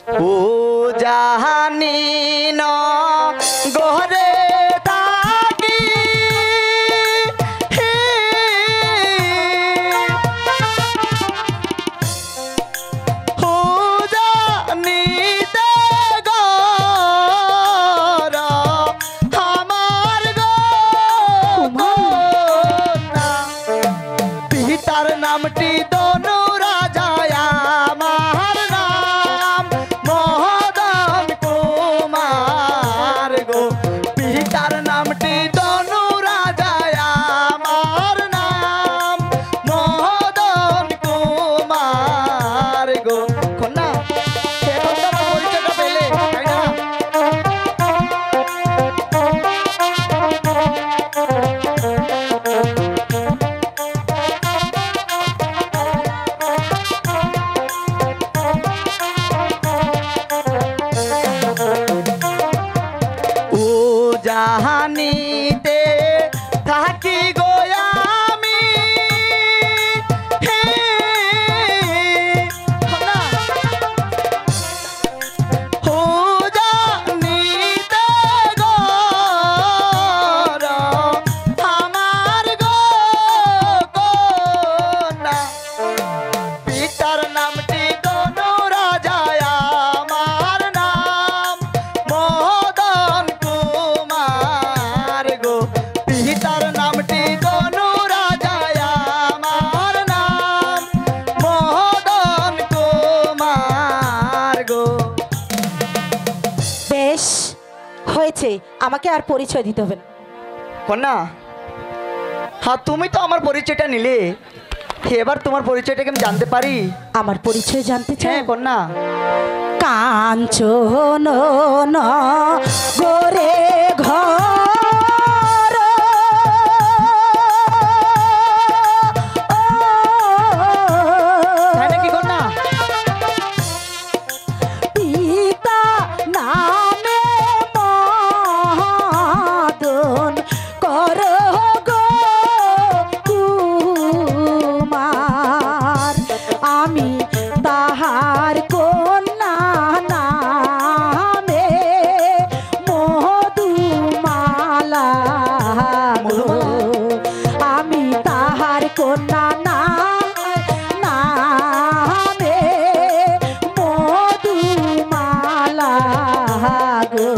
ও জাহানি ন গহরে থাকি ও জানিতে গর আমার গো পিতার নামটি দনু রাজা আমার নাম মদন কুমার গো পিতার নামটি দনু রাজা আমার নাম মদন কুমার গো কন্যা এখন তো আমার পরিচয়টা পেলে তাই না ও জাহানিতে থাকি গো আমি হে না ও জানিতে গর আমার গো কন্যা পিতার নামটি দনু রাজা আমার নাম মদন কুমার গো পিতার নামটি দনু রাজা আমার নাম মদন কুমার গো। বেশ হয়েছে, আমাকে আর পরিচয় দিতে হবে না। কন্যা হ্যাঁ তুমি তো আমার পরিচয়টা নিলে, এবার তোমার পরিচয়টাকে আমি জানতে পারি? আমার পরিচয় জানতে চাই? হ্যাঁ কন্যা। কাঞ্চন গোরে ঘর তাই নাকি কন্যা? পিতা নামে মদন কর গো কুমার, আমি তাহার কন্যা নামে মধুমালা গো। আমি তাহার কন্যা নামে মধুমালা গো।